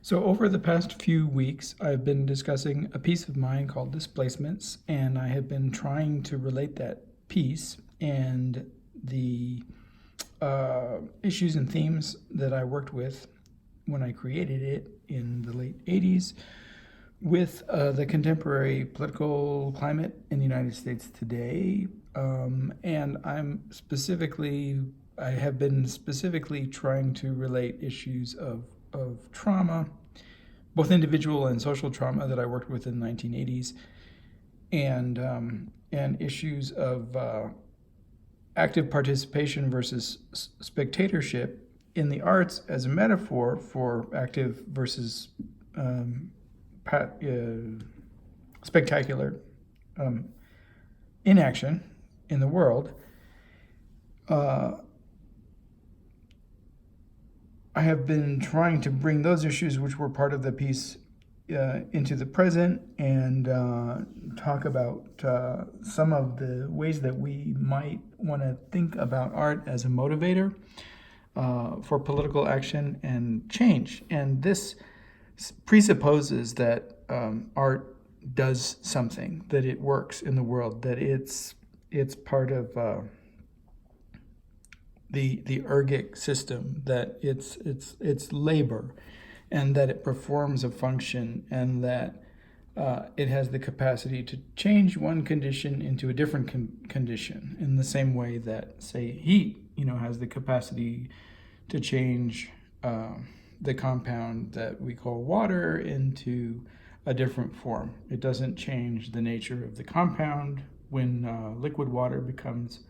So over the past few weeks, I've been discussing a piece of mine called Displacements, and I have been trying to relate that piece and the issues and themes that I worked with when I created it in the late 80s with the contemporary political climate in the United States today. And I have been specifically trying to relate issues of trauma, both individual and social trauma that I worked with in the 1980s, and issues of active participation versus spectatorship in the arts as a metaphor for active versus spectacular inaction in the world. I have been trying to bring those issues, which were part of the piece, into the present and talk about some of the ways that we might want to think about art as a motivator for political action and change. And this presupposes that art does something, that it works in the world, that it's part of the ergic system, that it's labor, and that it performs a function, and that it has the capacity to change one condition into a different condition, in the same way that, say, heat, has the capacity to change the compound that we call water into a different form. It doesn't change the nature of the compound. When liquid water becomes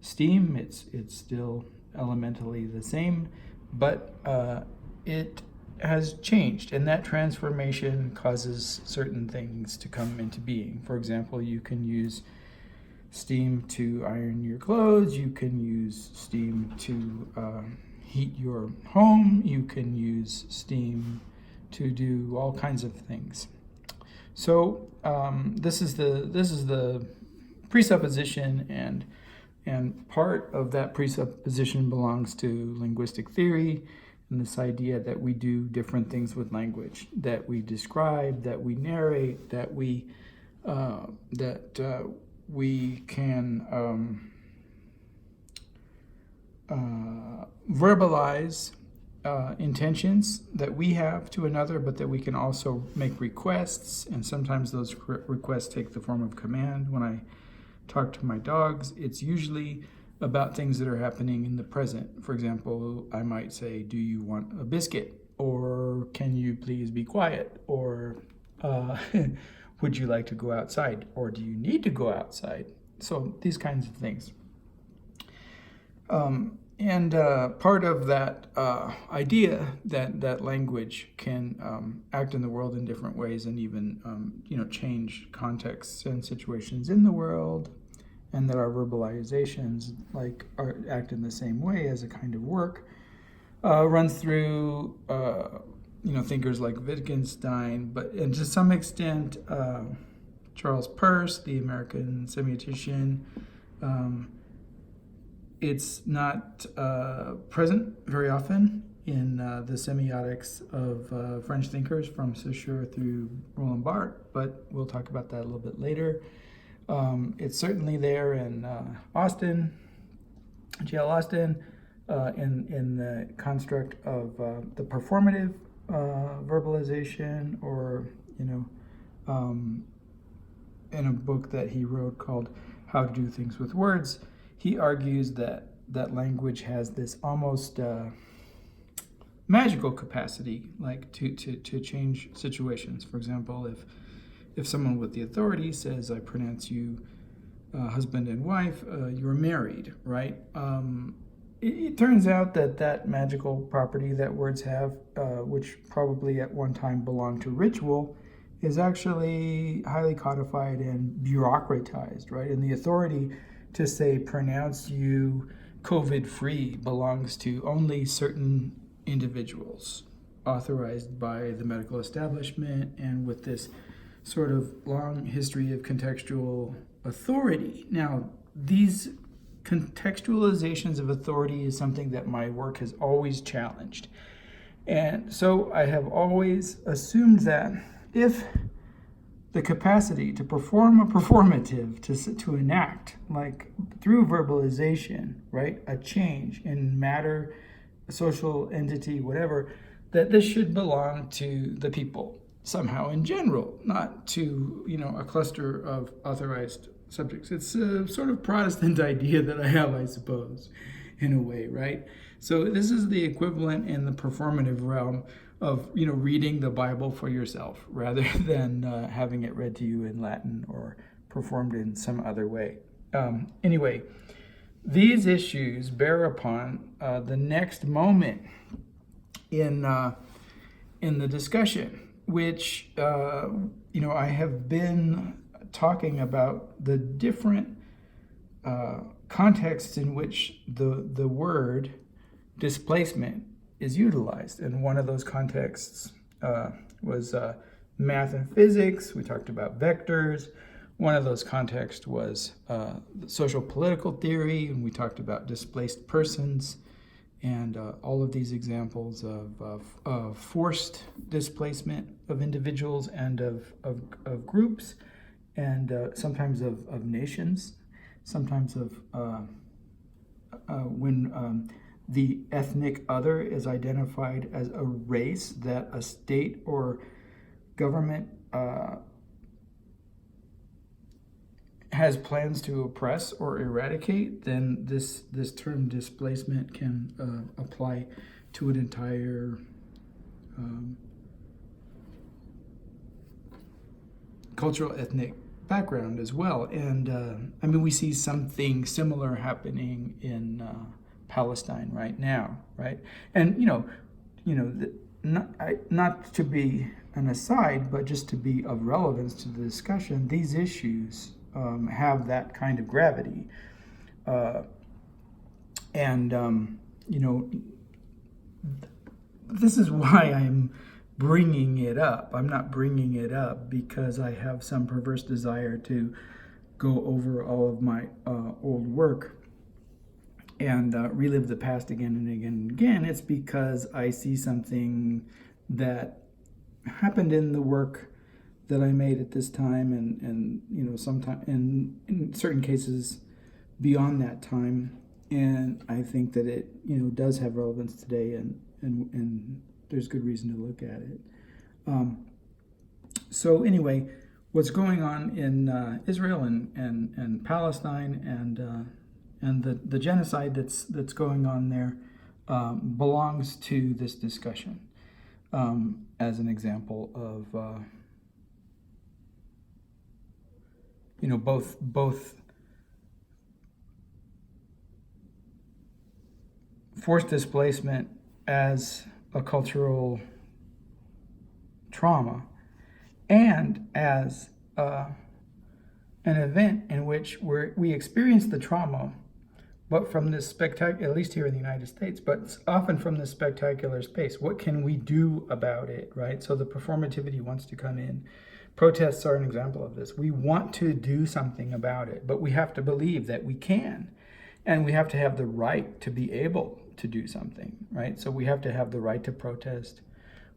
steam, it's still elementally the same, but it has changed, and that transformation causes certain things to come into being. For example, you can use steam to iron your clothes, you can use steam to heat your home, you can use steam to do all kinds of things. So this is the presupposition, and part of that presupposition belongs to linguistic theory, and this idea that we do different things with language, that we describe, that we narrate, that we can verbalize intentions that we have to another, but that we can also make requests, and sometimes those requests take the form of command. When I talk to my dogs, it's usually about things that are happening in the present. For example, I might say, do you want a biscuit? Or can you please be quiet? Or would you like to go outside? Or do you need to go outside? So these kinds of things. And part of that idea that language can act in the world in different ways, and even change contexts and situations in the world, and that our verbalizations act in the same way as a kind of work, runs through thinkers like Wittgenstein, and to some extent Charles Peirce, the American semiotician. It's not present very often in the semiotics of French thinkers from Saussure through Roland Barthes, but we'll talk about that a little bit later. It's certainly there in Austin, J.L. Austin, in the construct of the performative verbalization, or in a book that he wrote called How to Do Things with Words. He argues that language has this almost magical capacity, to change situations. For example, if someone with the authority says, "I pronounce you husband and wife," you're married, right? It turns out that magical property that words have, which probably at one time belonged to ritual, is actually highly codified and bureaucratized, right? And the authority to say pronounce you COVID-free belongs to only certain individuals authorized by the medical establishment, and with this sort of long history of contextual authority. Now, these contextualizations of authority is something that my work has always challenged. And so I have always assumed that if the capacity to perform a performative, to enact, like through verbalization, right, a change in matter, a social entity, whatever, that this should belong to the people somehow in general, not to, a cluster of authorized subjects. It's a sort of Protestant idea that I have, I suppose, in a way, right? So this is the equivalent in the performative realm of, reading the Bible for yourself rather than having it read to you in Latin or performed in some other way. Anyway, these issues bear upon the next moment in the discussion, which, I have been talking about the different contexts in which the word displacement is utilized. And one of those contexts was math and physics. We talked about vectors. One of those contexts was social political theory, and we talked about displaced persons, and all of these examples of forced displacement of individuals and of groups, and sometimes of nations, sometimes of when the ethnic other is identified as a race that a state or government has plans to oppress or eradicate, then this term displacement can apply to an entire cultural ethnic background as well. And we see something similar happening in Palestine right now, right? And not to be an aside, but just to be of relevance to the discussion, these issues have that kind of gravity, this is why I'm bringing it up. I'm not bringing it up because I have some perverse desire to go over all of my old work and relive the past again and again and again. It's because I see something that happened in the work that I made at this time, and sometime in certain cases beyond that time, and I think that it does have relevance today, and there's good reason to look at it. So anyway, what's going on in Israel and Palestine and the genocide that's going on there belongs to this discussion as an example of both forced displacement as a cultural trauma and as an event in which we experience the trauma, but from this spectacular, at least here in the United States, but often from this spectacular space. What can we do about it, right? So the performativity wants to come in. Protests are an example of this. We want to do something about it, but we have to believe that we can. And we have to have the right to be able to do something, right? So we have to have the right to protest.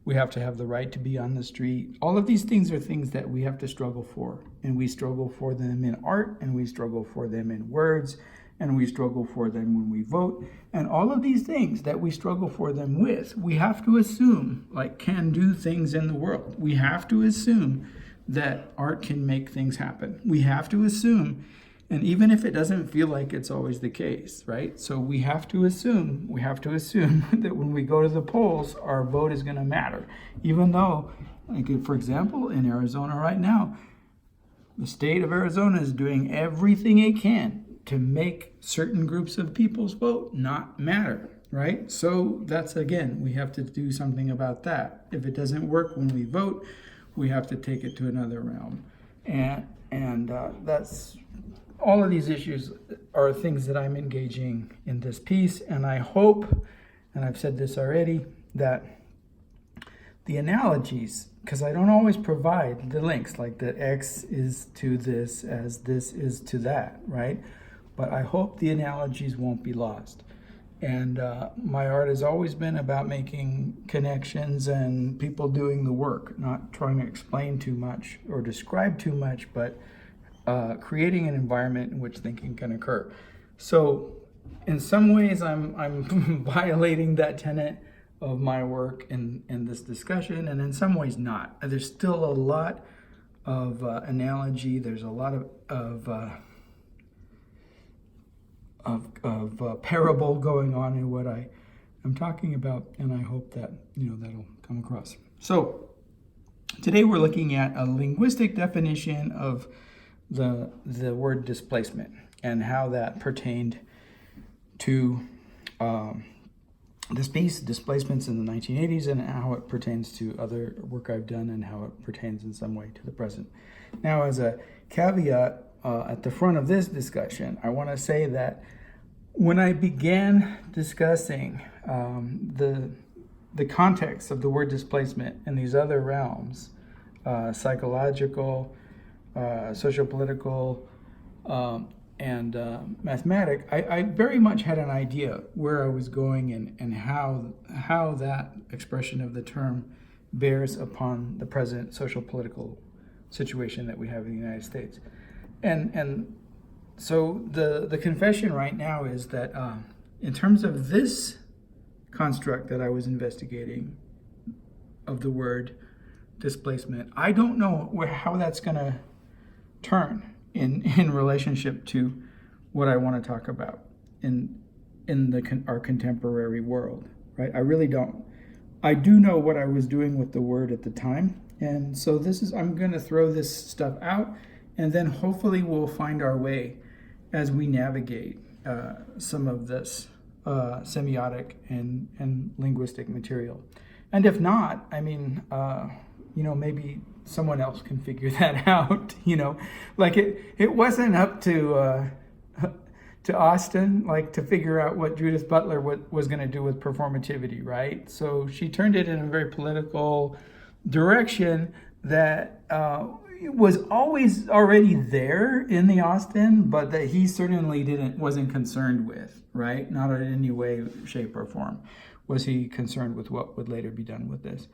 We have to have the right to be on the street. All of these things are things that we have to struggle for. And we struggle for them in art, and we struggle for them in words, and we struggle for them when we vote. And all of these things that we struggle for them with, we have to assume, can do things in the world. We have to assume that art can make things happen. We have to assume, and even if it doesn't feel like it's always the case, right? So we have to assume that when we go to the polls, our vote is going to matter. Even though, for example, in Arizona right now, the state of Arizona is doing everything it can to make certain groups of people's vote not matter, right? So that's, again, we have to do something about that. If it doesn't work when we vote, we have to take it to another realm. And that's all of these issues are things that I'm engaging in this piece, and I hope, and I've said this already, that the analogies, because I don't always provide the links, like that X is to this as this is to that, right? But I hope the analogies won't be lost. And my art has always been about making connections and people doing the work, not trying to explain too much or describe too much, but creating an environment in which thinking can occur. So in some ways, I'm violating that tenet of my work in this discussion, and in some ways not. There's still a lot of analogy. There's a lot of parable going on in what I'm talking about, and I hope that that'll come across. So today we're looking at a linguistic definition of the word displacement and how that pertained to this piece, Displacements in the 1980s, and how it pertains to other work I've done and how it pertains in some way to the present. Now, as a caveat at the front of this discussion, I want to say that when I began discussing the context of the word displacement in these other realms, psychological, sociopolitical, and mathematic, I very much had an idea where I was going and how that expression of the term bears upon the present social political situation that we have in the United States. And so the confession right now is that in terms of this construct that I was investigating of the word displacement, I don't know how that's going to turn in relationship to what I want to talk about in our contemporary world, right? I really don't. I do know what I was doing with the word at the time, and so I'm going to throw this stuff out, and then hopefully we'll find our way as we navigate some of this semiotic and linguistic material. And if not, I mean, maybe someone else can figure that out. Like it wasn't up to Austin, like, to figure out what Judith Butler was going to do with performativity, right? So she turned it in a very political direction that was always already there in the Austin, but that he certainly wasn't concerned with, right? Not in any way, shape, or form was he concerned with what would later be done with this.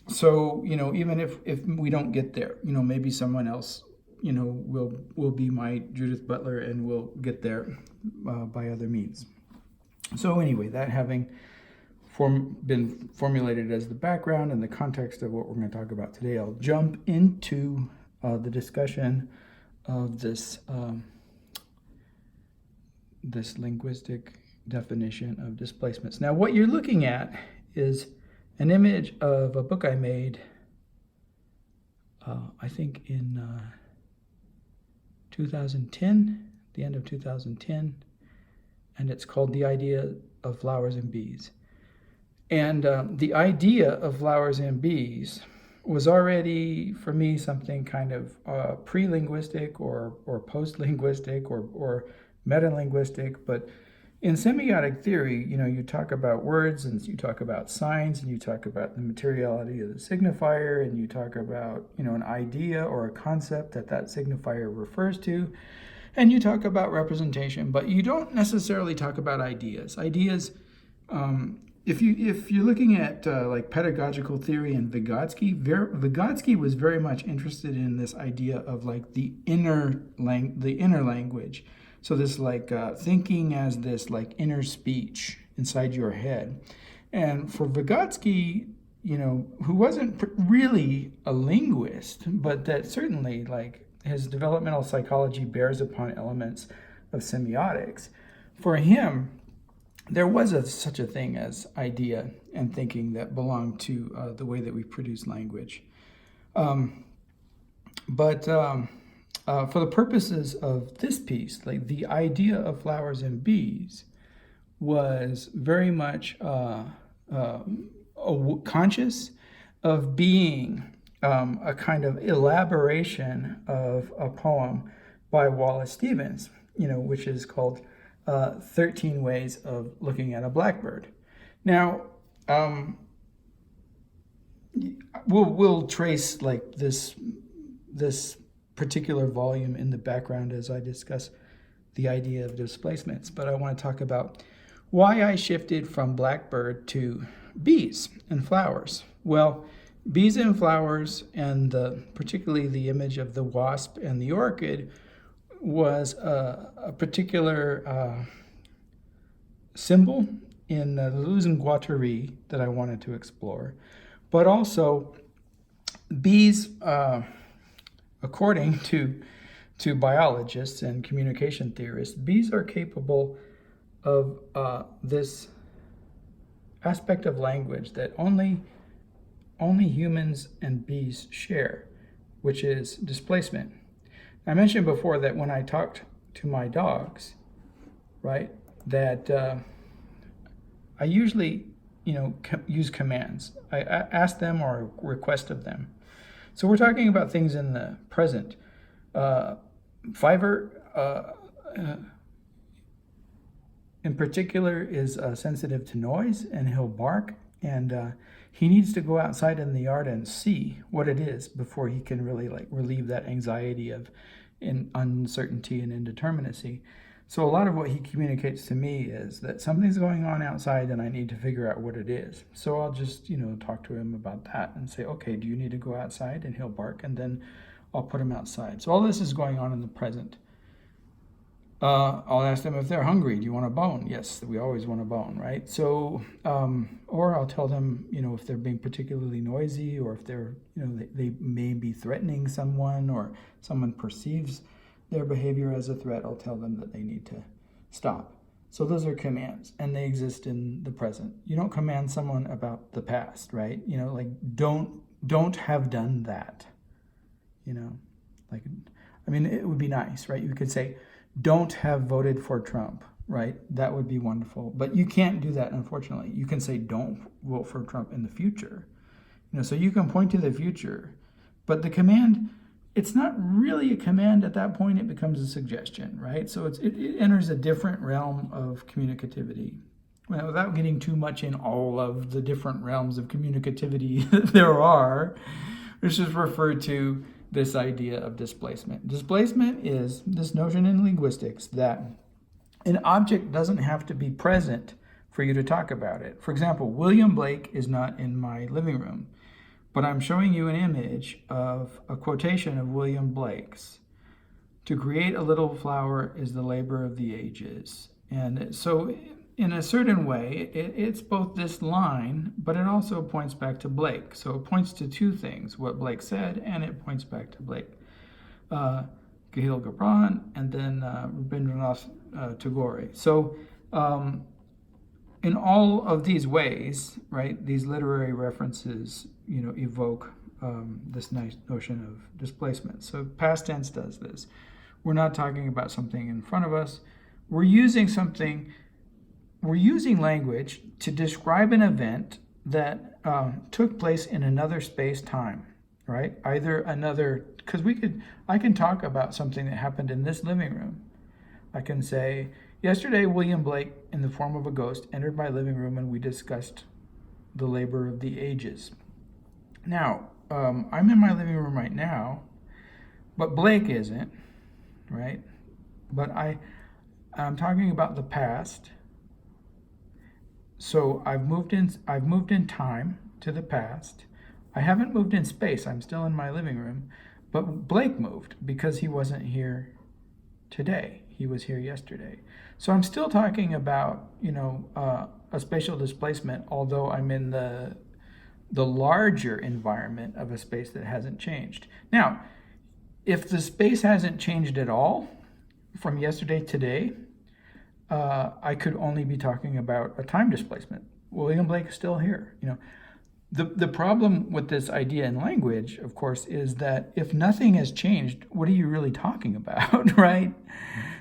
So, even if we don't get there, maybe someone else, will be my Judith Butler, and we'll get there by other means. So anyway, that having been formulated as the background and the context of what we're going to talk about today, I'll jump into the discussion of this linguistic definition of displacements. Now, what you're looking at is an image of a book I made, I think in 2010, the end of 2010, and it's called The Idea of Flowers and Bees. And the idea of flowers and bees was already, for me, something kind of pre-linguistic or post-linguistic or meta-linguistic, but in semiotic theory, you talk about words and you talk about signs and you talk about the materiality of the signifier and you talk about, an idea or a concept that signifier refers to, and you talk about representation, but you don't necessarily talk about ideas. Ideas, if you're looking at like pedagogical theory and Vygotsky was very much interested in this idea of like the inner language. So this like thinking as this like inner speech inside your head. And for Vygotsky, who wasn't really a linguist, but that certainly like his developmental psychology bears upon elements of semiotics. For him, there was such a thing as idea and thinking that belonged to the way that we produce language. For the purposes of this piece, like the idea of flowers and bees was very much conscious of being a kind of elaboration of a poem by Wallace Stevens, which is called 13 Ways of Looking at a Blackbird. Now, we'll trace like this particular volume in the background as I discuss the idea of displacements, but I want to talk about why I shifted from blackbird to bees and flowers. Well, bees and flowers, and particularly the image of the wasp and the orchid, was a particular symbol in the Luz-and-Guattari that I wanted to explore. But also, bees, according to biologists and communication theorists, bees are capable of this aspect of language that only humans and bees share, which is displacement. I mentioned before that when I talked to my dogs, right, that I usually, use commands. I ask them or request of them. So we're talking about things in the present. Fiverr, in particular, is sensitive to noise, and he'll bark, and he needs to go outside in the yard and see what it is before he can really relieve that anxiety of uncertainty and indeterminacy. So a lot of what he communicates to me is that something's going on outside and I need to figure out what it is. So I'll just, talk to him about that and say, okay, do you need to go outside? And he'll bark, and then I'll put him outside. So all this is going on in the present. I'll ask them if they're hungry. Do you want a bone? Yes, we always want a bone, right? So, or I'll tell them, if they're being particularly noisy, or if they're, they may be threatening someone, or someone perceives their behavior as a threat. I'll tell them that they need to stop. So those are commands, and they exist in the present. You don't command someone about the past, right? Don't have done that. It would be nice, right? You could say, don't have voted for Trump, right? That would be wonderful. But you can't do that, unfortunately. You can say, don't vote for Trump in the future. So you can point to the future. But the command, it's not really a command at that point. It becomes a suggestion, right? So it enters a different realm of communicativity. Well, without getting too much in all of the different realms of communicativity that there are, which is referred to this idea of displacement. Displacement is this notion in linguistics that an object doesn't have to be present for you to talk about it. For example, William Blake is not in my living room, but I'm showing you an image of a quotation of William Blake's. To create a little flower is the labor of the ages. And so in a certain way, it's both this line, but it also points back to Blake. So it points to two things, what Blake said, and it points back to Blake. Kahlil Gibran, and then Rabindranath Tagore. So in all of these ways, right, these literary references, evoke this nice notion of displacement. So past tense does this. We're not talking about something in front of us. We're using language to describe an event that took place in another space-time, right? Because I can talk about something that happened in this living room. I can say, yesterday, William Blake, in the form of a ghost, entered my living room and we discussed the labor of the ages. Now, I'm in my living room right now, but Blake isn't, right? But I'm talking about the past. So I've moved in time to the past. I haven't moved in space. I'm still in my living room. But Blake moved because he wasn't here today. He was here yesterday. So I'm still talking about, a spatial displacement, although I'm in the larger environment of a space that hasn't changed. Now, if the space hasn't changed at all from yesterday to today, I could only be talking about a time displacement. William Blake is still here. The problem with this idea in language, of course, is that if nothing has changed, what are you really talking about, right?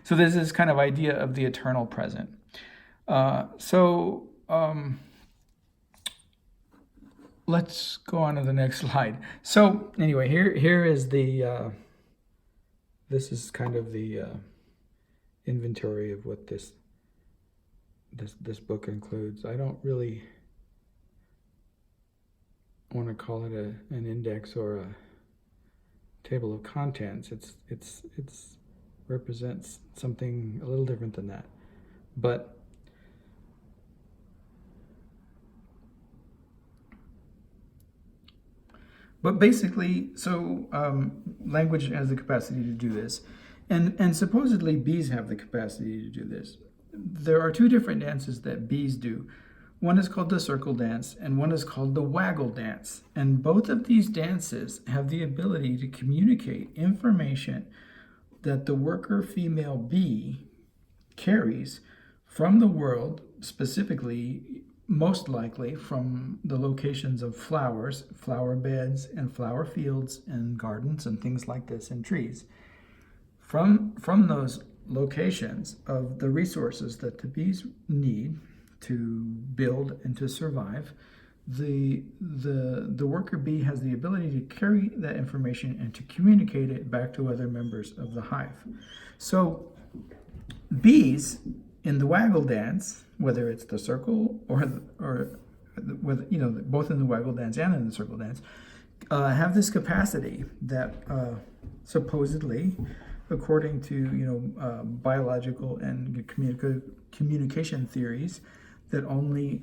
So there's this kind of idea of the eternal present. Let's go on to the next slide. So anyway, here is this is kind of the inventory of what this book includes. I don't really want to call it an index or a table of contents. It's represents something a little different than that. But basically, so language has the capacity to do this. And supposedly bees have the capacity to do this. There are two different dances that bees do. One is called the circle dance, and one is called the waggle dance. And both of these dances have the ability to communicate information that the worker female bee carries from the world, specifically, most likely from the locations of flowers, flower beds, and flower fields, and gardens, and things like this, and trees. From those locations of the resources that the bees need to build and to survive, the worker bee has the ability to carry that information and to communicate it back to other members of the hive. So bees in the waggle dance, whether it's the circle or whether, both in the waggle dance and in the circle dance, have this capacity that supposedly, according to biological and communication theories, that only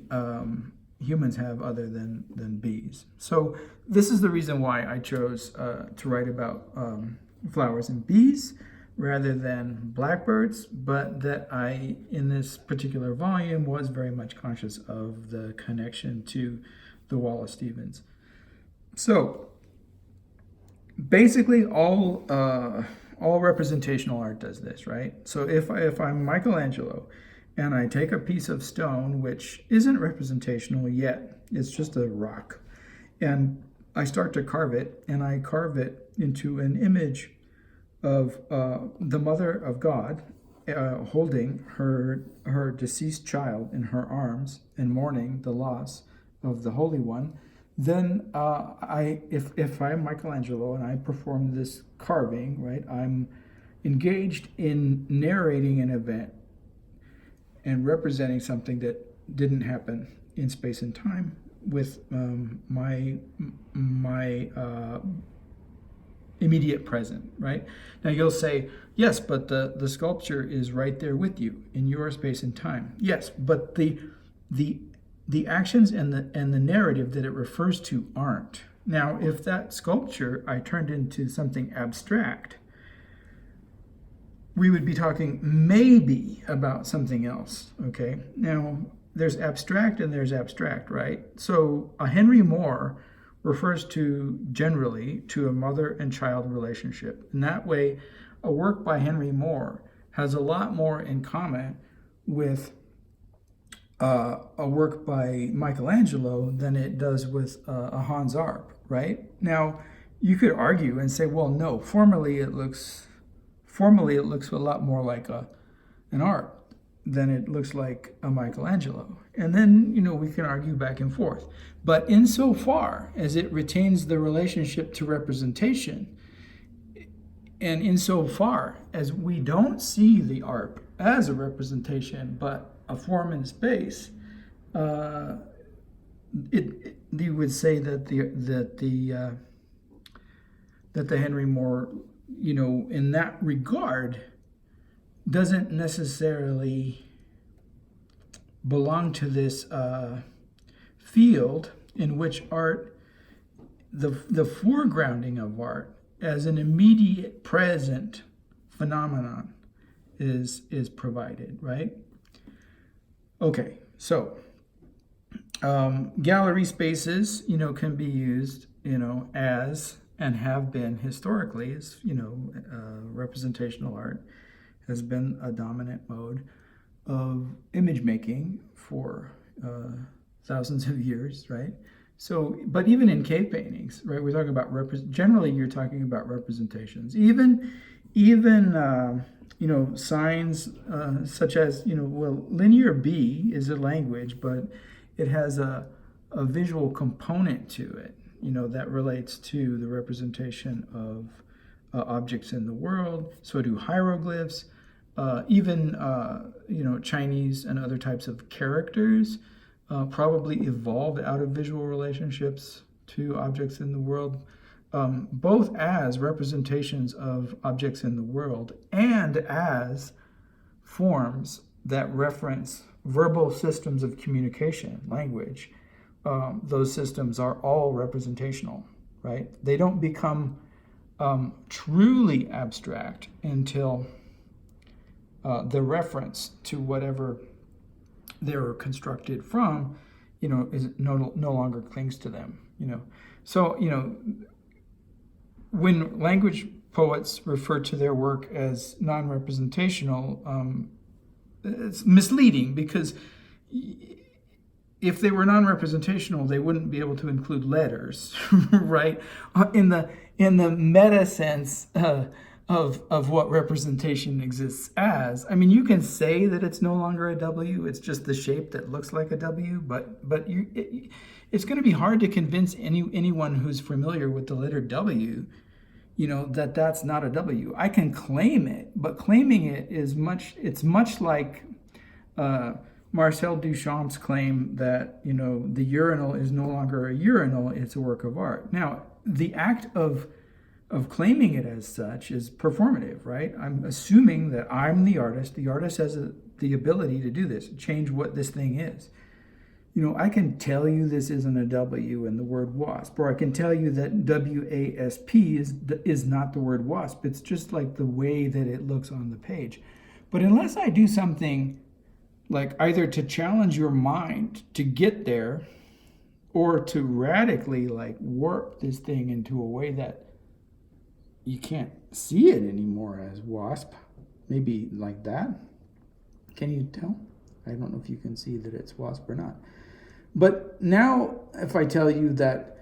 humans have other than bees. So this is the reason why I chose to write about flowers and bees rather than blackbirds, but that I, in this particular volume, was very much conscious of the connection to the Wallace Stevens. So basically all representational art does this, right? So if I'm Michelangelo and I take a piece of stone, which isn't representational yet, it's just a rock, and I start to carve it, and I carve it into an image of the Mother of God holding her deceased child in her arms and mourning the loss of the Holy One, then if I'm Michelangelo and I perform this carving, right, I'm engaged in narrating an event and representing something that didn't happen in space and time with my immediate present, right? Now you'll say, yes, but the sculpture is right there with you in your space and time. Yes, but the actions and the narrative that it refers to aren't. Now, if that sculpture I turned into something abstract, we would be talking maybe about something else, okay? Now, there's abstract and there's abstract, right? So a Henry Moore refers to generally to a mother and child relationship. And that way, a work by Henry Moore has a lot more in common with a work by Michelangelo than it does with a Hans Arp, right? Now, you could argue and say, well, no, formally it looks a lot more like an art than it looks like a Michelangelo. And then, we can argue back and forth. But insofar as it retains the relationship to representation, and insofar as we don't see the art as a representation, but a form in space, you would say that the Henry Moore, in that regard, doesn't necessarily belong to this field in which art, the foregrounding of art as an immediate present phenomenon is provided, right? Okay, so gallery spaces, can be used, as and have been historically, as representational art has been a dominant mode of image making for thousands of years, right? So, but even in cave paintings, right, we're talking about generally you're talking about representations. Even signs such as linear B is a language, but it has a visual component to it, that relates to the representation of objects in the world. So do hieroglyphs. Even Chinese and other types of characters probably evolved out of visual relationships to objects in the world. both as representations of objects in the world and as forms that reference verbal systems of communication, language. Those systems are all representational, right? They don't become truly abstract until the reference to whatever they're constructed from, is no longer clings to them, So, when language poets refer to their work as non-representational, it's misleading, because if they were non-representational, they wouldn't be able to include letters, right? In the meta sense of what representation exists as. I mean, you can say that it's no longer a W; it's just the shape that looks like a W. But it's going to be hard to convince anyone who's familiar with the letter W, that that's not a W. I can claim it, but claiming it is much like Marcel Duchamp's claim that, the urinal is no longer a urinal, it's a work of art. Now, the act of claiming it as such is performative, right? I'm assuming that I'm the artist. The artist has the ability to do this, change what this thing is. I can tell you this isn't a W in the word wasp, or I can tell you that WASP is not the word wasp. It's just like the way that it looks on the page. But unless I do something like either to challenge your mind to get there, or to radically warp this thing into a way that you can't see it anymore as wasp, maybe like that. Can you tell? I don't know if you can see that it's wasp or not. But now, if I tell you that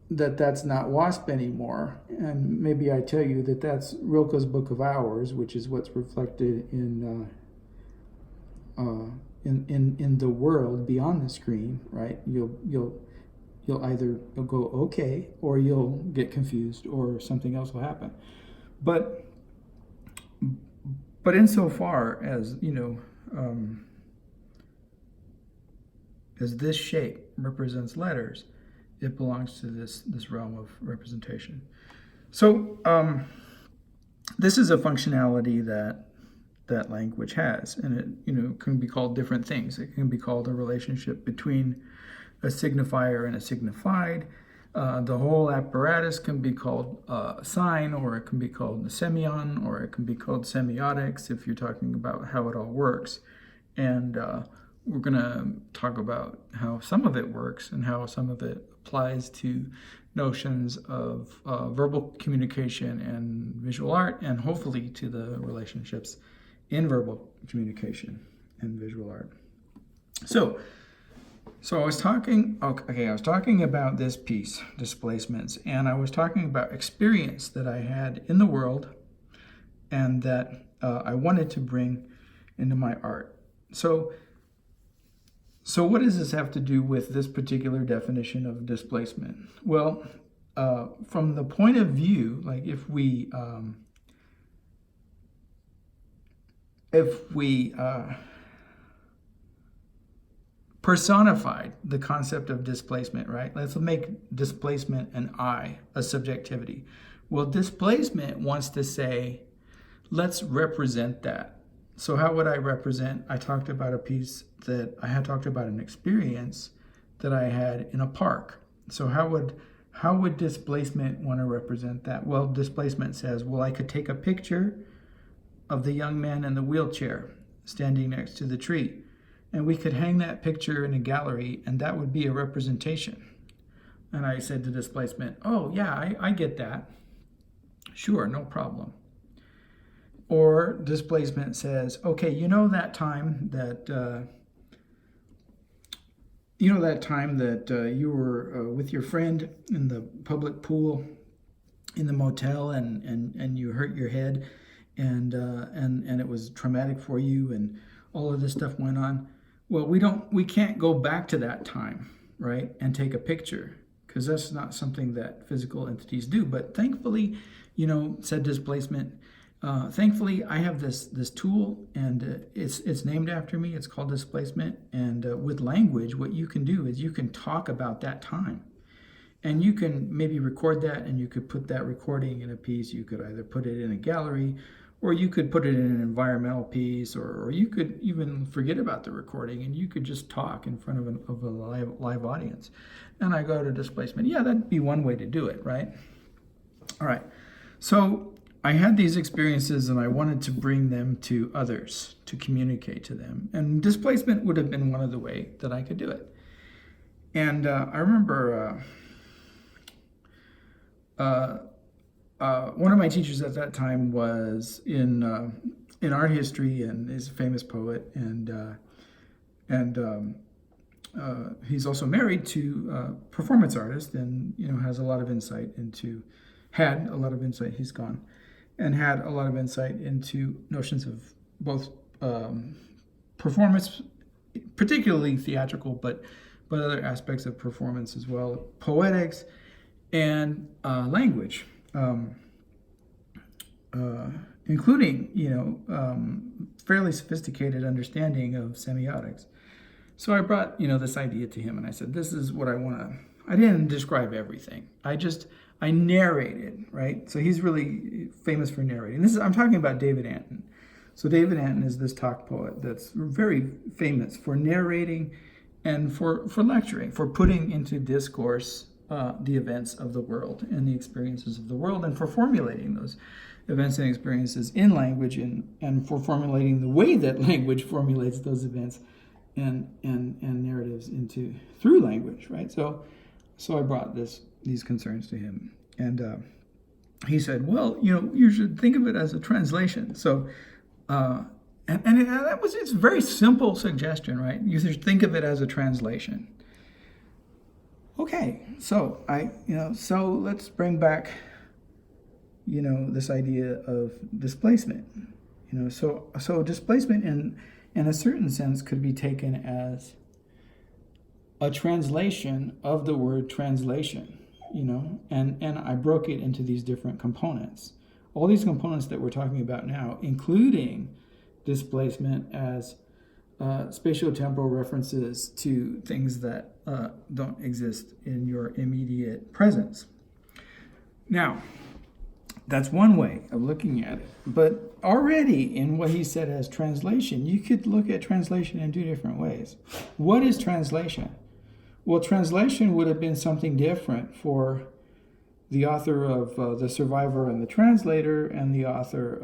that's not wasp anymore, and maybe I tell you that that's Rilke's Book of Hours, which is what's reflected in the world beyond the screen, right? You'll either go okay, or you'll get confused, or something else will happen. But insofar as as this shape represents letters, it belongs to this realm of representation. So this is a functionality that language has, and it can be called different things. It can be called a relationship between a signifier and a signified. The whole apparatus can be called a sign, or it can be called a semeion, or it can be called semiotics if you're talking about how it all works. And we're going to talk about how some of it works and how some of it applies to notions of verbal communication and visual art, and hopefully to the relationships in verbal communication and visual art. So I was talking about this piece, Displacements, and I was talking about experience that I had in the world and that I wanted to bring into my art. So what does this have to do with this particular definition of displacement? Well, from the point of view, like if we personified the concept of displacement, right? Let's make displacement an I, a subjectivity. Well, displacement wants to say, let's represent that. So how would I represent? I talked about a piece that I had talked about an experience that I had in a park. So how would displacement want to represent that? Well, displacement says, well, I could take a picture of the young man in the wheelchair standing next to the tree, and we could hang that picture in a gallery, and that would be a representation. And I said to displacement, oh yeah, I get that. Sure, no problem. Or displacement says, okay, that time that you were with your friend in the public pool in the motel, and you hurt your head, and it was traumatic for you, and all of this stuff went on. Well, we can't go back to that time, right, and take a picture, because that's not something that physical entities do. But thankfully, said displacement, thankfully I have this tool, and it's named after me. It's called displacement. And with language, what you can do is you can talk about that time, And you can maybe record that, and you could put that recording in a piece. You could either put it in a gallery, or you could put it in an environmental piece, or you could even forget about the recording, and you could just talk in front of a live audience. And I go to displacement. Yeah, that'd be one way to do it, right? All right. So I had these experiences, and I wanted to bring them to others, to communicate to them. And displacement would have been one of the ways that I could do it. And I remember one of my teachers at that time was in art history, and is a famous poet, and he's also married to a performance artist, and has a lot of insight had a lot of insight. He's gone, and had a lot of insight into notions of both performance, particularly theatrical, but other aspects of performance as well, poetics, and language, including fairly sophisticated understanding of semiotics. So I brought this idea to him, and I said, "This is what I want to." I didn't describe everything. I narrated, right? So he's really famous for narrating. I'm talking about David Anton. So David Anton is this talk poet that's very famous for narrating and for lecturing, for putting into discourse the events of the world and the experiences of the world, and for formulating those events and experiences in language, and for formulating the way that language formulates those events and narratives through language, right? So I brought these concerns to him, and he said, "Well, you should think of it as a translation." So, it's a very simple suggestion, right? You should think of it as a translation. Okay, so so let's bring back, this idea of displacement. So displacement in a certain sense could be taken as a translation of the word translation, and I broke it into these different components. All these components that we're talking about now, including displacement as spatiotemporal references to things that don't exist in your immediate presence. Now, that's one way of looking at it. But already in what he said as translation, you could look at translation in two different ways. What is translation? Well, translation would have been something different for the author of The Survivor and the Translator, and the author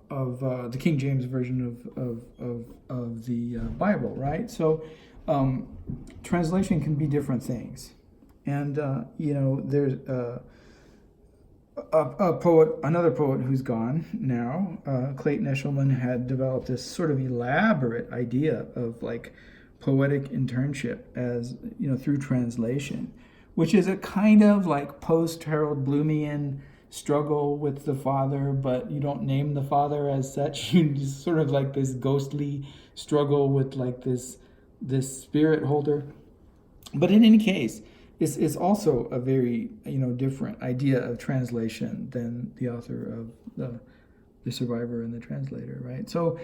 of the King James version of the Bible, right? So translation can be different things. And, there's another poet who's gone now, Clayton Eshelman, had developed this sort of elaborate idea of poetic internship as, through translation, which is a kind of post-Harold Bloomian struggle with the father, but you don't name the father as such. You just sort of this ghostly struggle with this spirit holder. But in any case, it's also a very different idea of translation than the author of the Survivor and the Translator, right? So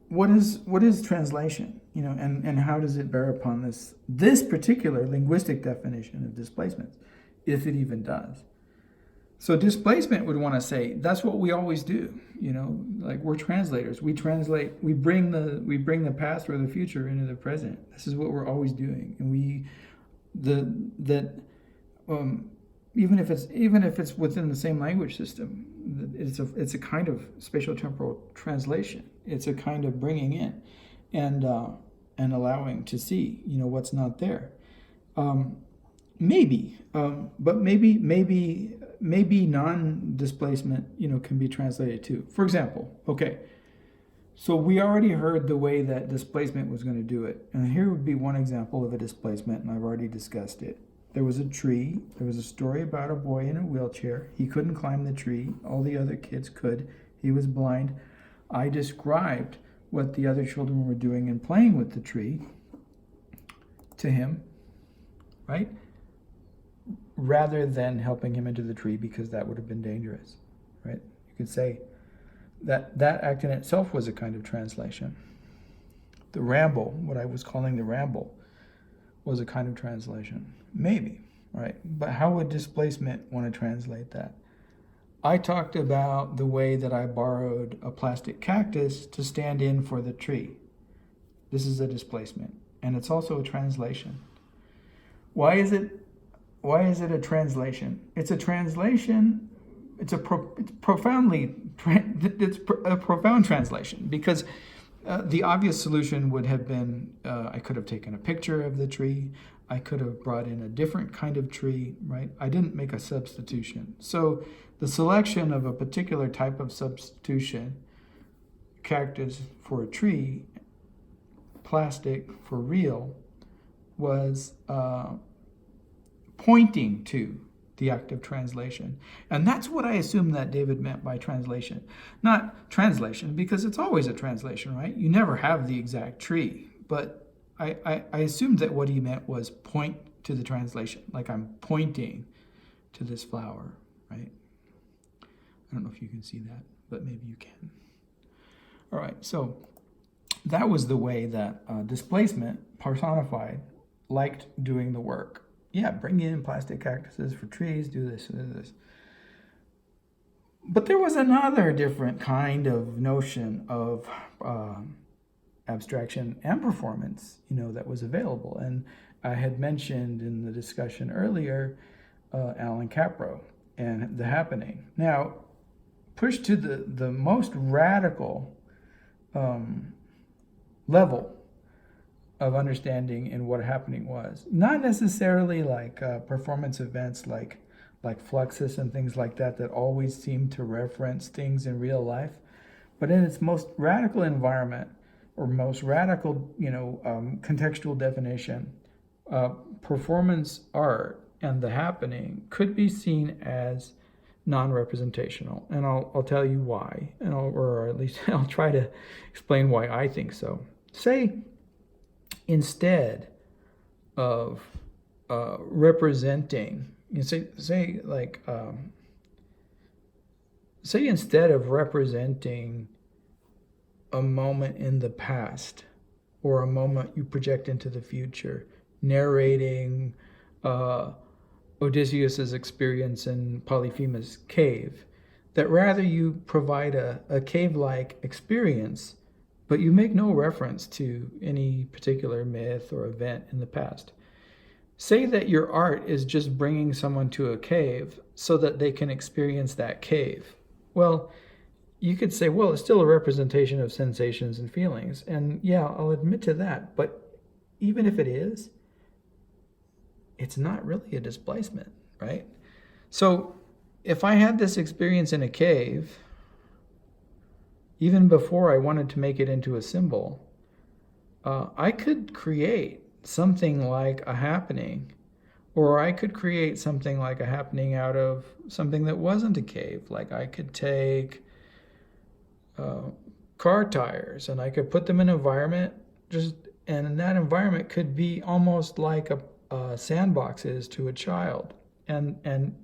what is translation? And how does it bear upon this particular linguistic definition of displacements, if it even does? So displacement would want to say that's what we always do. We're translators. We translate. We bring the past or the future into the present. This is what we're always doing, and even if it's within the same language system, it's a kind of spatiotemporal translation. It's a kind of bringing in, and allowing to see what's not there. But maybe non-displacement can be translated too. For example, okay, so we already heard the way that displacement was going to do it, and here would be one example of a displacement, and I've already discussed it. There was a tree. There was a story about a boy in a wheelchair. He couldn't climb the tree. All the other kids could. He was blind. I described what the other children were doing and playing with the tree to him, right? Rather than helping him into the tree, because that would have been dangerous, right? You could say that act in itself was a kind of translation. the ramble, what I was calling the ramble, was a kind of translation. Maybe, right? But how would displacement want to translate that? I talked about the way that I borrowed a plastic cactus to stand in for the tree. This is a displacement, and it's also a translation. Why is it a translation? It's a translation. It's a profound translation, because the obvious solution would have been I could have taken a picture of the tree. I could have brought in a different kind of tree, right? I didn't make a substitution. So the selection of a particular type of substitution, cactus for a tree, plastic for real, was pointing to the act of translation. And that's what I assume that David meant by translation. Not translation, because it's always a translation, right? You never have the exact tree. But I assumed that what he meant was point to the translation, like I'm pointing to this flower, right? I don't know if you can see that, but maybe you can. All right, so that was the way that displacement, personified, liked doing the work. Yeah, bring in plastic cactuses for trees, do this, do this. But there was another different kind of notion of abstraction and performance, that was available. And I had mentioned in the discussion earlier, Alan Capro and The Happening. Now, pushed to the most radical level of understanding in what happening was, not necessarily like performance events like Fluxus and things like that always seem to reference things in real life, but in its most radical environment or most radical contextual definition, performance art and the happening could be seen as non-representational, and I'll tell you why, or at least I'll try to explain why I think so. Say instead of representing, say instead of representing a moment in the past or a moment you project into the future, narrating Odysseus's experience in Polyphemus' cave, that rather you provide a cave-like experience, but you make no reference to any particular myth or event in the past. Say that your art is just bringing someone to a cave so that they can experience that cave. Well, you could say, well, it's still a representation of sensations and feelings. And yeah, I'll admit to that. But even if it is, it's not really a displacement, right? So if I had this experience in a cave, even before I wanted to make it into a symbol, I could create something like a happening, or I could create something like a happening out of something that wasn't a cave. Like I could take car tires and I could put them in an environment, and that environment could be almost like a sandbox is to a child. And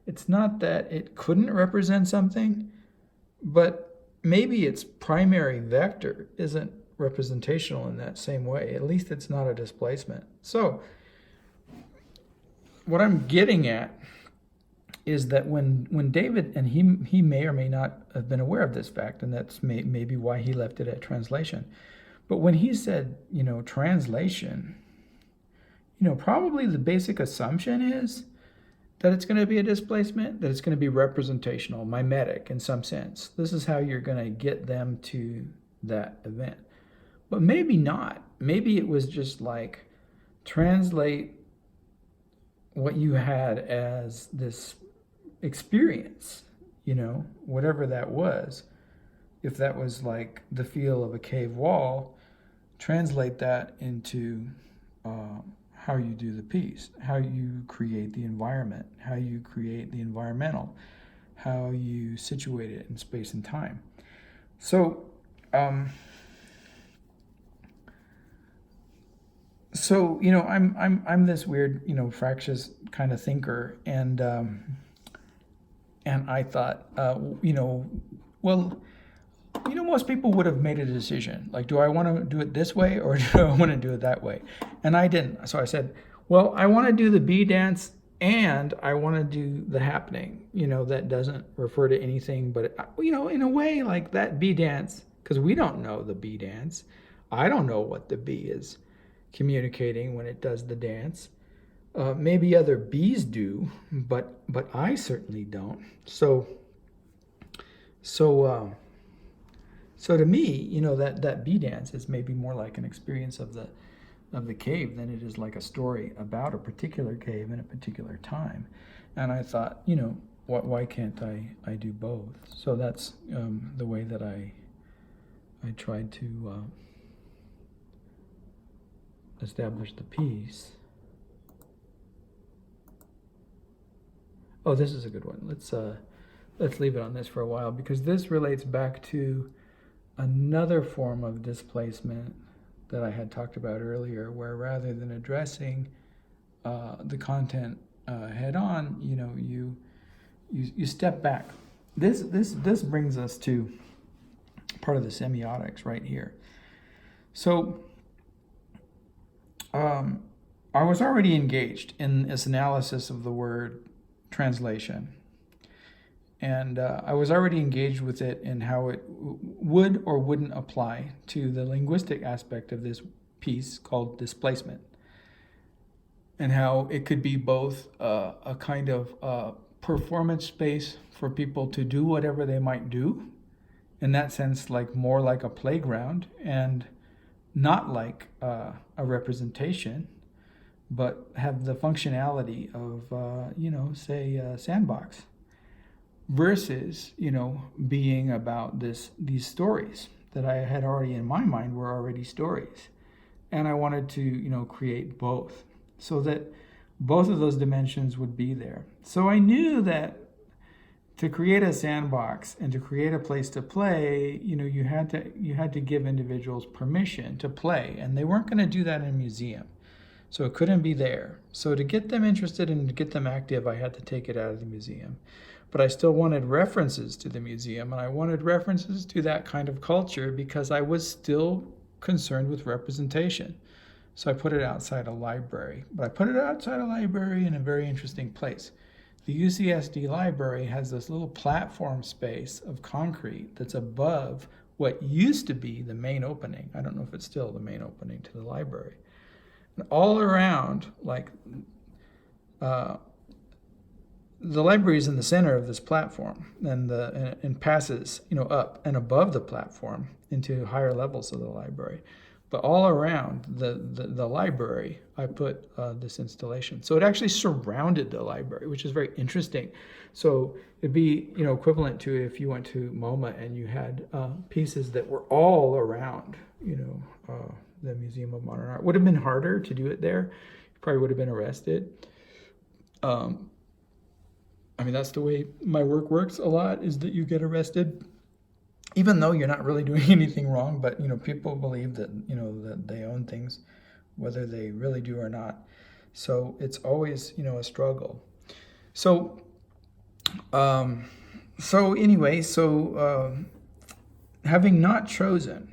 it's not that it couldn't represent something, but maybe its primary vector isn't representational in that same way. At least it's not a displacement. So what I'm getting at is that when David, and he may or may not have been aware of this fact, and that's maybe why he left it at translation. But when he said, translation, probably the basic assumption is that it's going to be a displacement, that it's going to be representational, mimetic in some sense. This is how you're going to get them to that event. But maybe not. Maybe it was just like translate what you had as this experience, whatever that was. If that was like the feel of a cave wall, translate that into how you do the piece, how you create the environment, how you create the environmental, how you situate it in space and time. So, I'm this weird, fractious kind of thinker, and I thought, well, most people would have made a decision. Like, do I want to do it this way or do I want to do it that way? And I didn't. So I said, well, I want to do the bee dance and I want to do the happening, that doesn't refer to anything, but, in a way like that bee dance, because we don't know the bee dance. I don't know what the bee is communicating when it does the dance. Maybe other bees do, but I certainly don't. So to me, that bee dance is maybe more like an experience of the cave than it is like a story about a particular cave in a particular time. And I thought, why can't I do both? So that's the way that I tried to establish the piece. Oh, this is a good one. Let's leave it on this for a while, because this relates back to another form of displacement that I had talked about earlier, where rather than addressing the content head on, you step back. This brings us to part of the semiotics right here. So I was already engaged in this analysis of the word translation. And I was already engaged with it in how it would or wouldn't apply to the linguistic aspect of this piece called displacement, and how it could be both a kind of performance space for people to do whatever they might do, in that sense, more like a playground, and not like a representation, but have the functionality of, say, a sandbox. Versus, being about these stories that I had already in my mind were already stories. And I wanted to, create both so that both of those dimensions would be there. So I knew that to create a sandbox and to create a place to play, you had to give individuals permission to play, and they weren't going to do that in a museum. So it couldn't be there. So to get them interested and to get them active, I had to take it out of the museum. But I still wanted references to the museum, and I wanted references to that kind of culture because I was still concerned with representation. So I put it outside a library. But I put it outside a library in a very interesting place. The UCSD library has this little platform space of concrete that's above what used to be the main opening. I don't know if it's still the main opening to the library. And all around, the library is in the center of this platform, and passes, up and above the platform into higher levels of the library. But all around the library, I put this installation. So it actually surrounded the library, which is very interesting. So it'd be, equivalent to if you went to MoMA and you had pieces that were all around, the Museum of Modern Art. Would have been harder to do it there. You probably would have been arrested. That's the way my work works a lot, is that you get arrested, even though you're not really doing anything wrong, but, people believe that, that they own things, whether they really do or not. So it's always, a struggle. So having not chosen,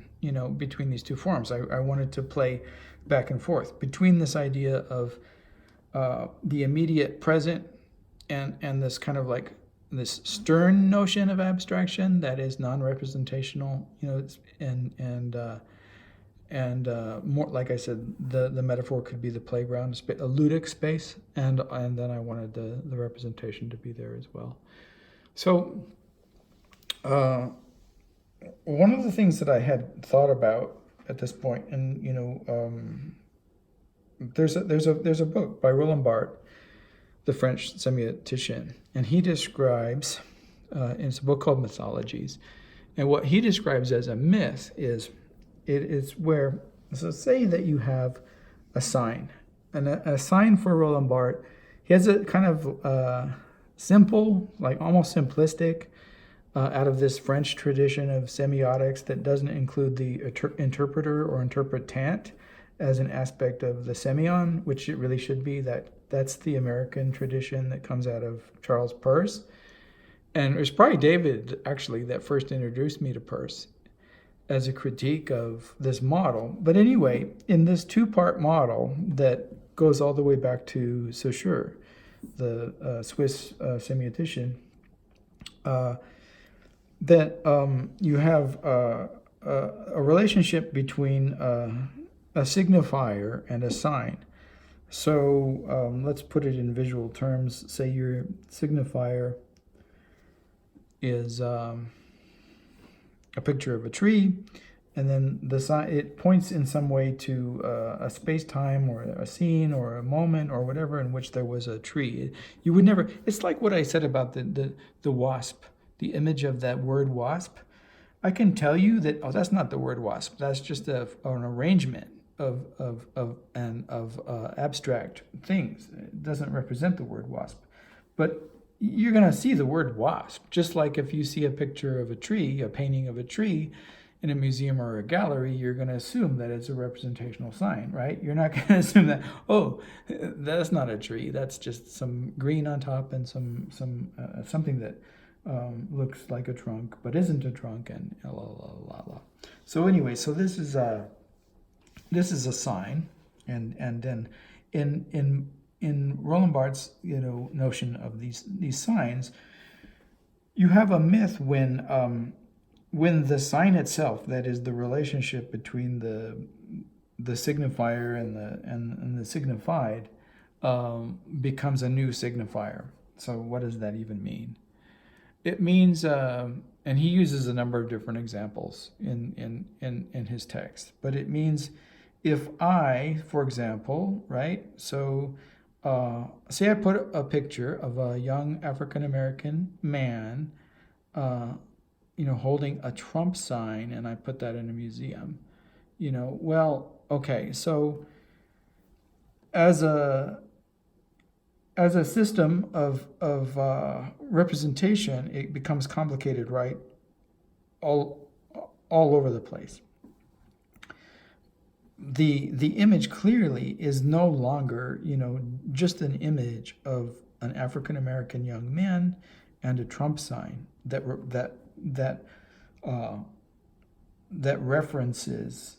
between these two forms, I wanted to play back and forth between this idea of the immediate present and this kind of this stern notion of abstraction that is non-representational, and more, like I said, the metaphor could be the playground, a ludic space, and then I wanted the representation to be there as well. So one of the things that I had thought about at this point, and there's a book by Roland Barthes, the French semiotician, and he describes, it's a book called Mythologies, and what he describes as a myth is, it is where, so say that you have a sign, and a sign for Roland Barthes, he has a kind of simple, almost simplistic, out of this French tradition of semiotics that doesn't include the interpreter or interpretant as an aspect of the semion, which it really should be. That's the American tradition that comes out of Charles Peirce. And it was probably David, actually, that first introduced me to Peirce. as a critique of this model. But anyway, in this two-part model that goes all the way back to Saussure, the Swiss semiotician, that you have a relationship between a signifier and a sign. So let's put it in visual terms. Say your signifier is a picture of a tree, and then the sign, it points in some way to a space-time or a scene or a moment or whatever in which there was a tree. You would never. It's like what I said about the wasp, the image of that word wasp. I can tell you that that's not the word wasp. That's just an arrangement of abstract things. It doesn't represent the word wasp, but you're going to see the word wasp, just like if you see a picture of a tree, a painting of a tree in a museum or a gallery, you're going to assume that it's a representational sign, right? You're not going to assume that, oh, that's not a tree, that's just some green on top and something that looks like a trunk but isn't a trunk, and la la la la. So anyway, so this is a sign, and then in Roland Barthes, notion of these signs, you have a myth when the sign itself, that is the relationship between the signifier and the signified, becomes a new signifier. So what does that even mean? It means, and he uses a number of different examples in his text, but it means if I, for example, right, so say I put a picture of a young African-American man, holding a Trump sign, and I put that in a museum, well, okay, so as a system of representation, it becomes complicated, right? All over the place. The image clearly is no longer, just an image of an African American young man and a Trump sign that references,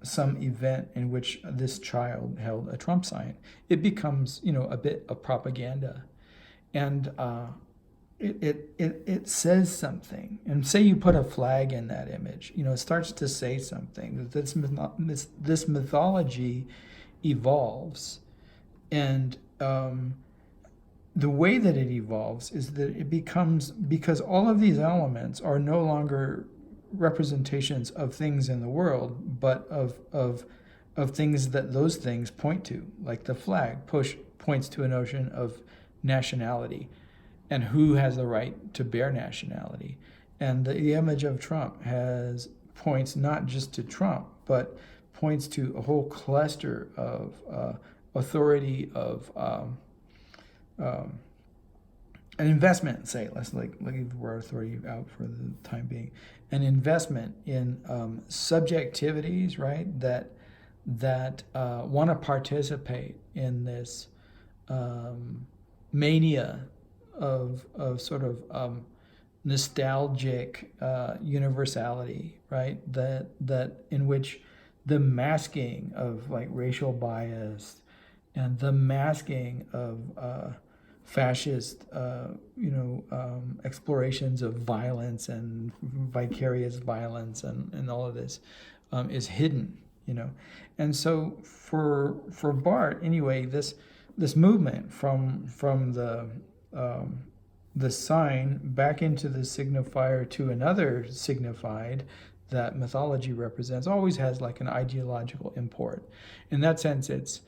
some event in which this child held a Trump sign. It becomes, a bit of propaganda, and it says something. And say you put a flag in that image, it starts to say something. This mythology evolves, and the way that it evolves is that it becomes, because all of these elements are no longer representations of things in the world, but of things that those things point to, like the flag points to a notion of nationality and who has the right to bear nationality. And the image of Trump points not just to Trump, but points to a whole cluster of authority, of an investment, say, let's leave the word authority out for the time being, an investment in subjectivities, right, that want to participate in this mania of sort of nostalgic universality, right, that in which the masking of like racial bias and the masking of fascist, explorations of violence and vicarious violence and all of this is hidden, and so for Barthes anyway, this movement from the sign back into the signifier to another signified that mythology represents always has like an ideological import. In that sense, it's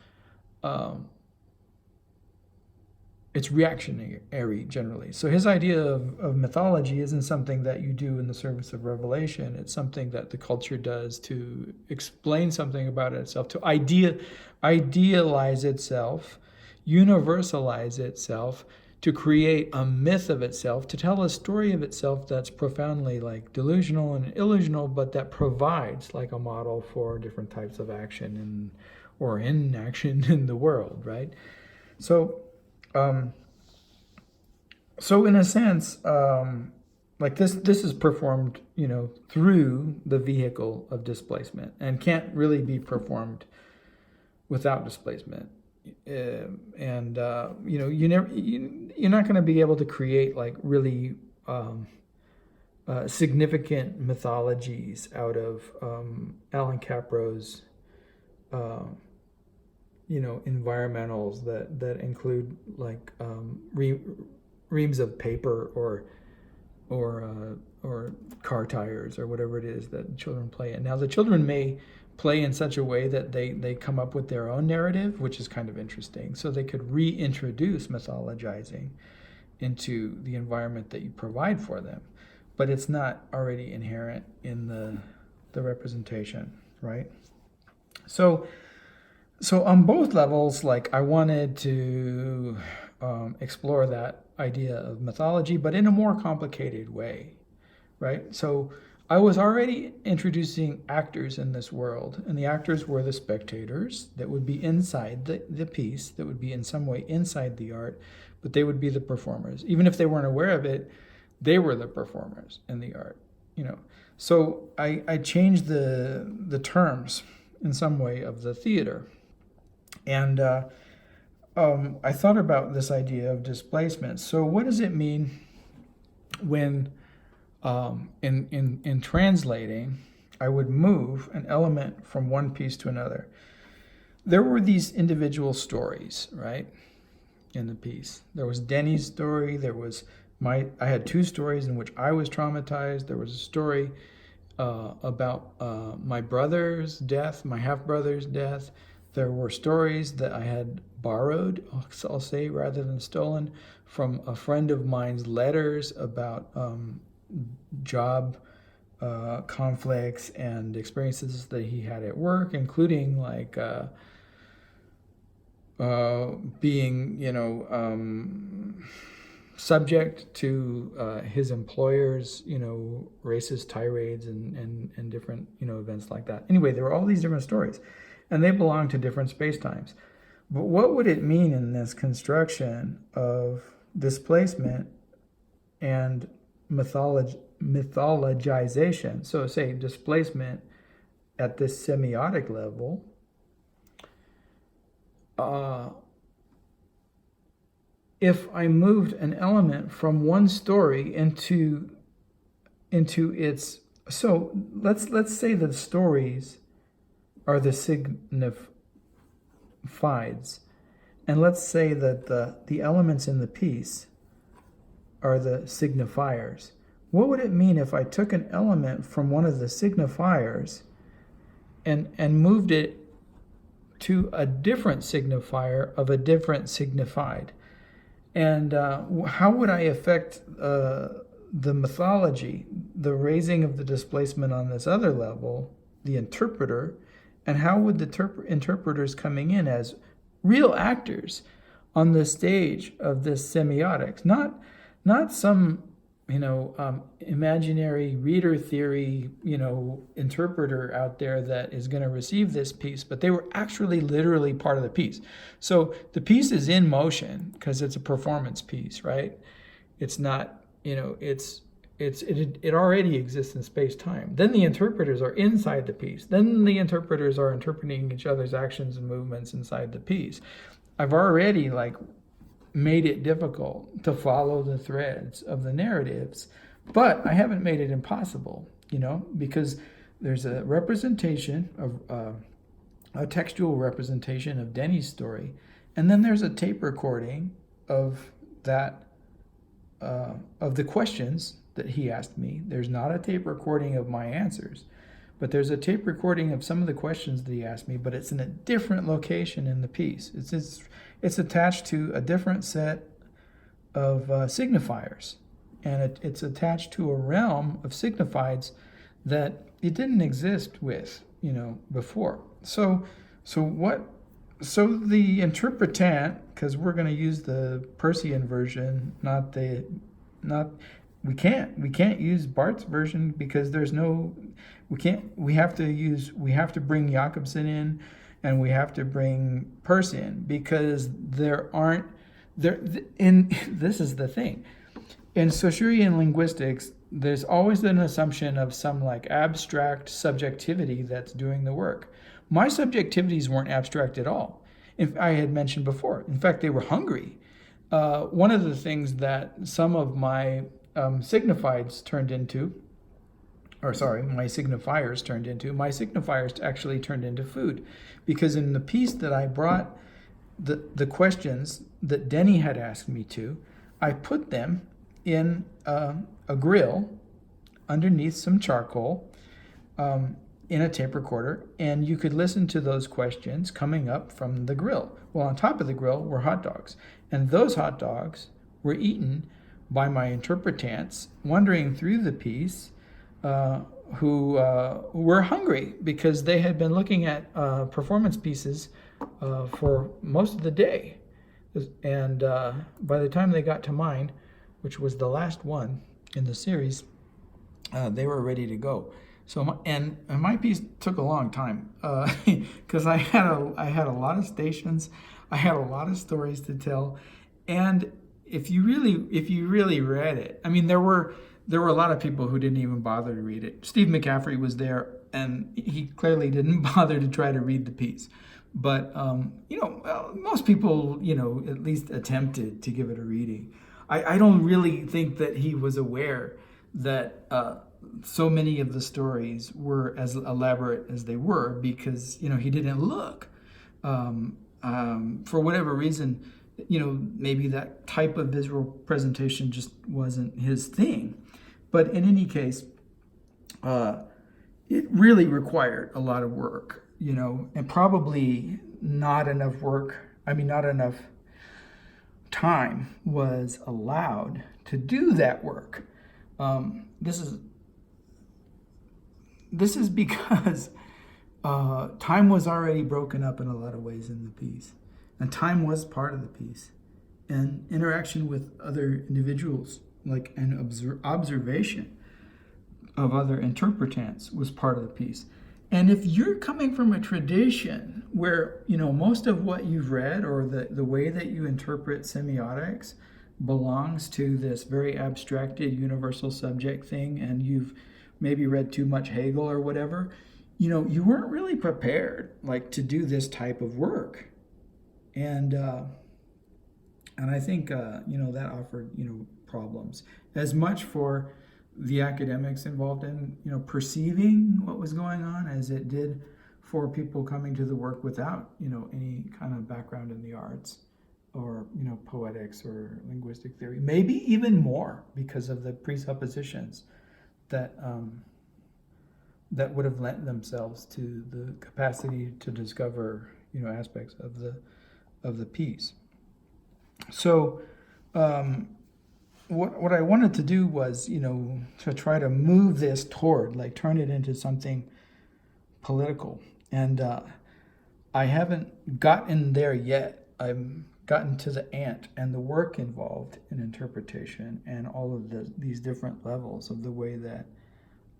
reactionary generally. So his idea of mythology isn't something that you do in the service of revelation. It's something that the culture does to explain something about itself, to idealize itself, universalize itself, to create a myth of itself, to tell a story of itself that's profoundly like delusional and illusional, but that provides like a model for different types of action or inaction in the world, right? So in a sense, like this is performed, through the vehicle of displacement, and can't really be performed without displacement. You're not going to be able to create like really significant mythologies out of Alan Capro's environmentals that include like reams of paper or car tires or whatever it is that children play in. Now the children may play in such a way that they come up with their own narrative, which is kind of interesting. So they could reintroduce mythologizing into the environment that you provide for them, but it's not already inherent in the representation, right? So on both levels, like I wanted to explore that idea of mythology, but in a more complicated way, right? So I was already introducing actors in this world, and the actors were the spectators that would be inside the piece, that would be in some way inside the art, but they would be the performers. Even if they weren't aware of it, they were the performers in the art, So I changed the terms in some way of the theater. And I thought about this idea of displacement. So what does it mean when in translating, I would move an element from one piece to another? There were these individual stories, right, in the piece. There was Denny's story. There was I had two stories in which I was traumatized. There was a story about my brother's death, my half-brother's death. There were stories that I had borrowed, I'll say, rather than stolen, from a friend of mine's letters about job conflicts and experiences that he had at work, including like being, subject to his employer's, racist tirades and different, events like that. Anyway, there were all these different stories, and they belong to different space-times. But what would it mean in this construction of displacement and mythologization? So say displacement at this semiotic level, if I moved an element from one story into its, so let's say that stories are the signifieds, and let's say that the elements in the piece are the signifiers. What would it mean if I took an element from one of the signifiers and moved it to a different signifier of a different signified? And how would I affect the mythology, the raising of the displacement on this other level, the interpreter, and how would the interpreters coming in as real actors on the stage of this semiotics, not some imaginary reader theory, interpreter out there that is going to receive this piece, but they were actually literally part of the piece. So the piece is in motion because it's a performance piece, right? It's not, it already exists in space-time. Then the interpreters are inside the piece. Then the interpreters are interpreting each other's actions and movements inside the piece. I've already made it difficult to follow the threads of the narratives, but I haven't made it impossible, because there's a representation of a textual representation of Denny's story, and then there's a tape recording of that of the questions that he asked me. There's not a tape recording of my answers, but there's a tape recording of some of the questions that he asked me, but it's in a different location in the piece. It's attached to a different set of signifiers, and it's attached to a realm of signifieds that it didn't exist with, before. So the interpretant, because we're going to use the Persian version, we can't use Barth's version because we have to bring Jakobson in, and we have to bring Peirce in, because this is the thing. In Saussurian linguistics, there's always an assumption of some like abstract subjectivity that's doing the work. My subjectivities weren't abstract at all. If I had mentioned before, in fact, they were hungry. One of the things that some of my signifieds turned into, or sorry, my signifiers actually turned into food, because in the piece that I brought the questions that Denny had asked me to, I put them in a grill underneath some charcoal in a tape recorder, and you could listen to those questions coming up from the grill. Well, on top of the grill were hot dogs, and those hot dogs were eaten by my interpretants wandering through the piece, who were hungry because they had been looking at performance pieces for most of the day. And by the time they got to mine, which was the last one in the series, they were ready to go. So and my piece took a long time because I had a lot of stations, I had a lot of stories to tell, and if you really read it, I mean, there were a lot of people who didn't even bother to read it. Steve McCaffrey was there, and he clearly didn't bother to try to read the piece. But most people, at least attempted to give it a reading. I don't really think that he was aware that so many of the stories were as elaborate as they were, because he didn't look. For whatever reason, maybe that type of visual presentation just wasn't his thing. But in any case, it really required a lot of work, and probably not enough time was allowed to do that work. This is because time was already broken up in a lot of ways in the piece, and time was part of the piece, and interaction with other individuals, like an observation of other interpretants, was part of the piece. And if you're coming from a tradition where most of what you've read, or the way that you interpret semiotics, belongs to this very abstracted universal subject thing, and you've maybe read too much Hegel or whatever, you weren't really prepared to do this type of work. And I think that offered problems, as much for the academics involved in perceiving what was going on as it did for people coming to the work without any kind of background in the arts, or poetics or linguistic theory. Maybe even more, because of the presuppositions that would have lent themselves to the capacity to discover aspects of the piece. So what I wanted to do was to try to move this toward, turn it into something political, and I haven't gotten there yet. I've gotten to the ant and the work involved in interpretation, and all of these different levels of the way that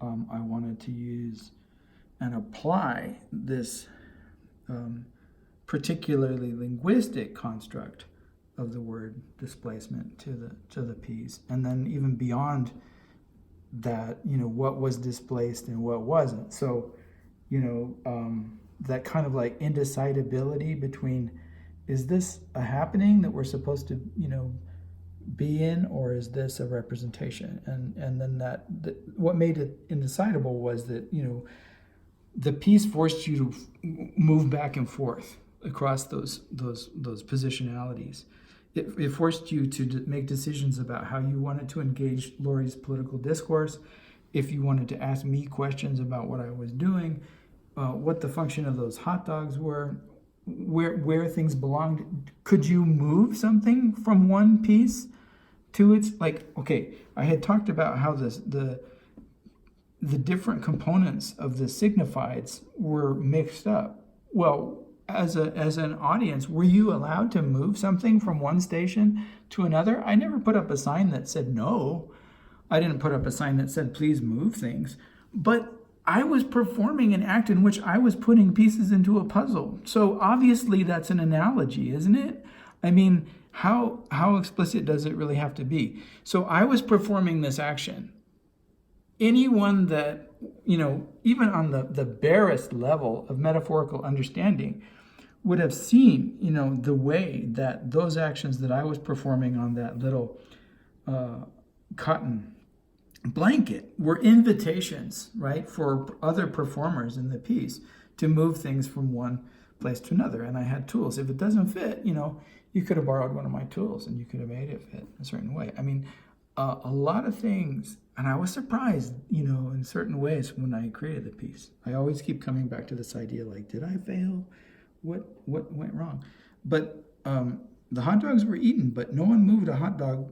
I wanted to use and apply this particularly linguistic construct of the word displacement to the piece, and then even beyond that, what was displaced and what wasn't. So, that kind of indecidability between, is this a happening that we're supposed to, be in, or is this a representation? And then what made it indecidable was that, the piece forced you to move back and forth across those positionalities. It forced you to make decisions about how you wanted to engage Laurie's political discourse, if you wanted to ask me questions about what I was doing, what the function of those hot dogs were, where things belonged. Could you move something from one piece to its, okay, I had talked about how the different components of the signifieds were mixed up. Well, as an audience, were you allowed to move something from one station to another? I never put up a sign that said no. I didn't put up a sign that said please move things. But I was performing an act in which I was putting pieces into a puzzle. So obviously that's an analogy, isn't it? I mean, how explicit does it really have to be? So I was performing this action, anyone that, even on the barest level of metaphorical understanding, would have seen, the way that those actions that I was performing on that little cotton blanket were invitations, right, for other performers in the piece to move things from one place to another. And I had tools. If it doesn't fit, you could have borrowed one of my tools and you could have made it fit a certain way. I mean, a lot of things, and I was surprised, in certain ways when I created the piece. I always keep coming back to this idea, like, did I fail? What went wrong? But the hot dogs were eaten, but no one moved a hot dog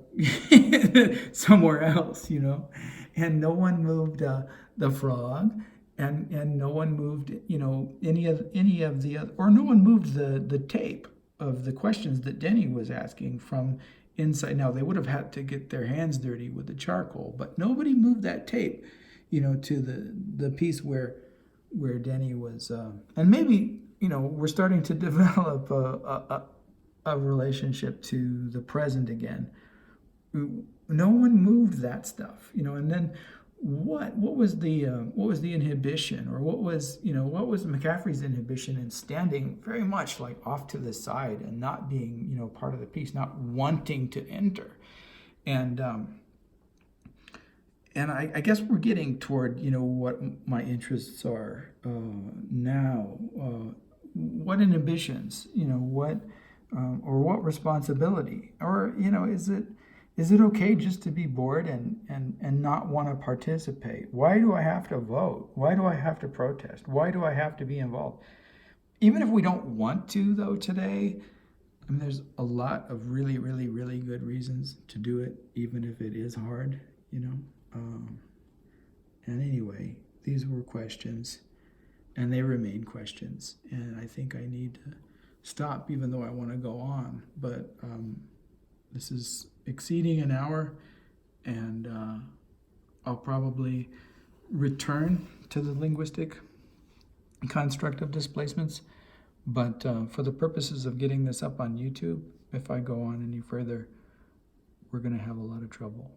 somewhere else, and no one moved the frog, and no one moved, any of the other, or no one moved the tape of the questions that Denny was asking from inside. Now, they would have had to get their hands dirty with the charcoal, but nobody moved that tape, to the piece where Denny was, and maybe, we're starting to develop a relationship to the present again. No one moved that stuff, and then what was the inhibition, or what was McCaffrey's inhibition in standing very much like off to the side and not being, part of the piece, not wanting to enter. And I guess we're getting toward, what my interests are now. What inhibitions, what responsibility, or is it okay just to be bored and not want to participate? Why do I have to vote? Why do I have to protest? Why do I have to be involved? Even if we don't want to, though, today, I mean, there's a lot of really, really, really good reasons to do it, even if it is hard, And anyway, these were questions, and they remain questions. And I think I need to stop, even though I want to go on. But this is exceeding an hour, and I'll probably return to the linguistic construct of displacements. But for the purposes of getting this up on YouTube, if I go on any further, we're going to have a lot of trouble.